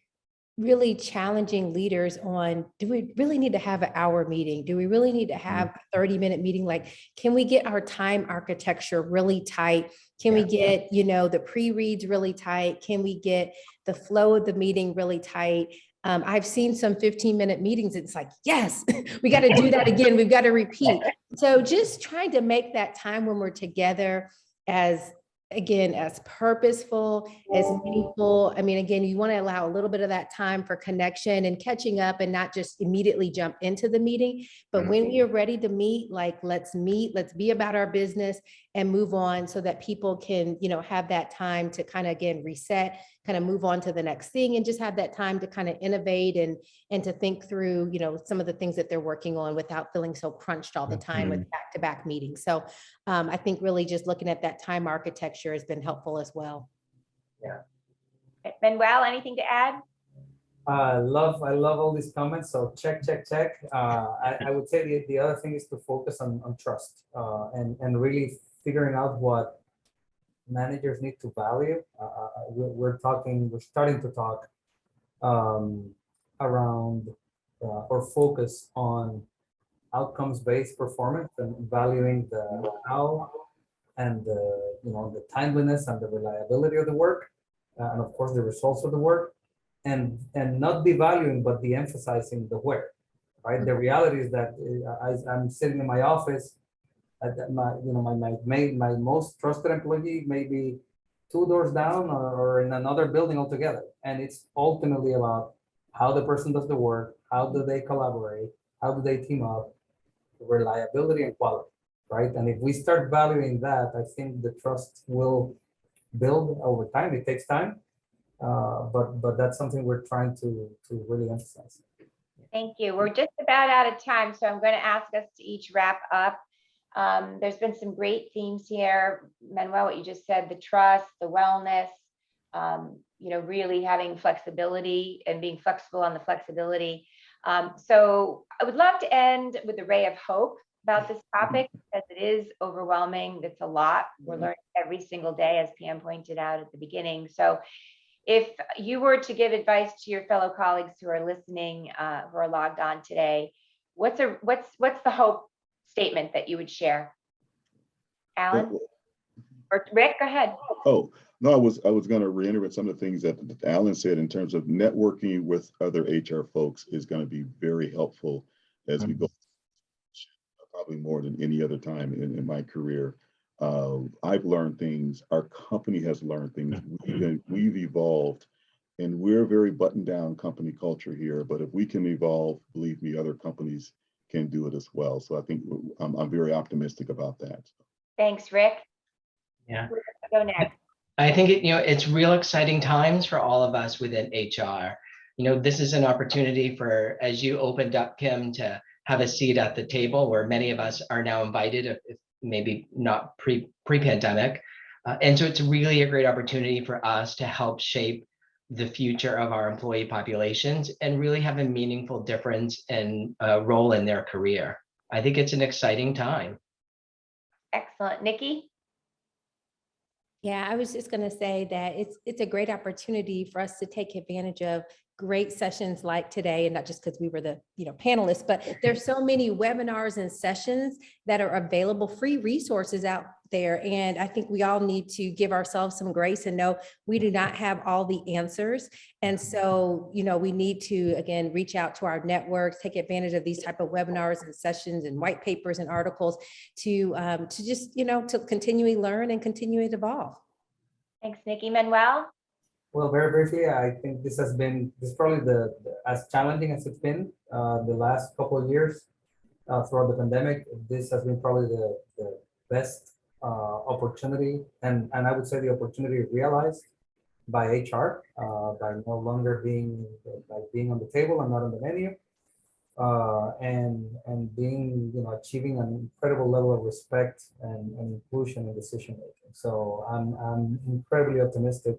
challenging leaders on, do we really need to have an hour meeting? Do we really need to have a 30-minute meeting? Like, can we get our time architecture really tight? Can we get, the pre-reads really tight? Can we get the flow of the meeting really tight? I've seen some 15-minute meetings. It's like, yes, we got to do that again. We've got to repeat. So just trying to make that time when we're together as purposeful, as meaningful. I mean, again, you want to allow a little bit of that time for connection and catching up and not just immediately jump into the meeting. But when you're ready to meet, like, let's meet, let's be about our business and move on so that people can, have that time to kind of, again, reset, kind of move on to the next thing and just have that time to kind of innovate and to think through, some of the things that they're working on without feeling so crunched all the time with back-to-back meetings. So I think really just looking at that time architecture has been helpful as well. Yeah. Manuel, anything to add? I love all these comments. So check. I would say the other thing is to focus on trust and really figuring out what managers need to value. We're starting to talk around or focus on outcomes-based performance and valuing the how and the timeliness and the reliability of the work, and of course the results of the work, and not devaluing but de-emphasizing the where. Right. The reality is that I'm sitting in my office. My most trusted employee may be 2 doors down or in another building altogether, and it's ultimately about how the person does the work, how do they collaborate, how do they team up, reliability and quality, right? And if we start valuing that, I think the trust will build over time. It takes time, but that's something we're trying to really emphasize. Thank you. We're just about out of time, so I'm going to ask us to each wrap up. There's been some great themes here. Manuel, what you just said, the trust, the wellness, really having flexibility and being flexible on the flexibility. So I would love to end with a ray of hope about this topic because it is overwhelming. It's a lot. We're learning every single day, as Pam pointed out at the beginning. So if you were to give advice to your fellow colleagues who are listening, who are logged on today, what's the hope statement that you would share? Alan or Rick, go ahead. Oh, no, I was going to reiterate some of the things that Alan said in terms of networking with other HR folks is going to be very helpful as we go, probably more than any other time in my career. I've learned things, our company has learned things, we've evolved, and we're a very buttoned down company culture here, but if we can evolve, believe me, other companies can do it as well. So I think I'm very optimistic about that. Thanks, Rick. Yeah. Go next. I think it's real exciting times for all of us within HR. This is an opportunity for, as you opened up, Kim, to have a seat at the table where many of us are now invited, if maybe not pre-pandemic. And so it's really a great opportunity for us to help shape the future of our employee populations and really have a meaningful difference and role in their career. I think it's an exciting time. Excellent. Nikki? Yeah, I was just going to say that it's a great opportunity for us to take advantage of great sessions like today, and not just because we were the panelists, but there's so many webinars and sessions that are available, free resources out there. And I think we all need to give ourselves some grace and know we do not have all the answers. And so, we need to, again, reach out to our networks, take advantage of these type of webinars and sessions and white papers and articles to just, to continually learn and continue to evolve. Thanks, Nikki. Manuel? Well, very briefly, I think this is probably the as challenging as it's been the last couple of years throughout the pandemic. This has been probably the best opportunity, and I would say the opportunity realized by HR, by no longer being on the table and not on the menu, and being, achieving an incredible level of respect and inclusion in decision making. So I'm incredibly optimistic.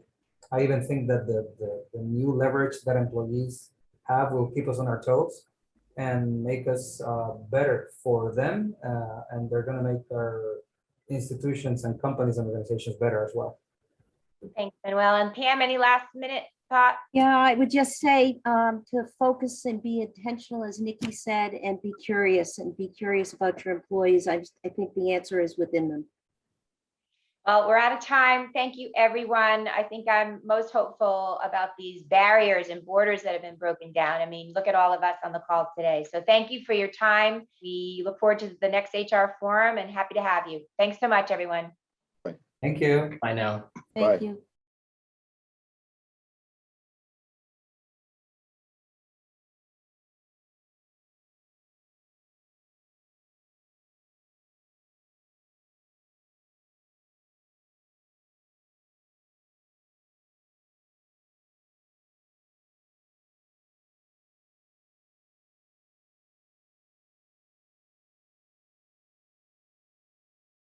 I even think that the new leverage that employees have will keep us on our toes and make us better for them, and they're going to make our institutions and companies and organizations better as well. Thanks, Manuel. And Pam, any last minute thought? Yeah, I would just say to focus and be intentional, as Nikki said, and be curious about your employees. I think the answer is within them. Well, we're out of time. Thank you, everyone. I think I'm most hopeful about these barriers and borders that have been broken down. I mean, look at all of us on the call today. So thank you for your time. We look forward to the next HR forum and happy to have you. Thanks so much, everyone. Thank you. Bye now. Thank Bye. you.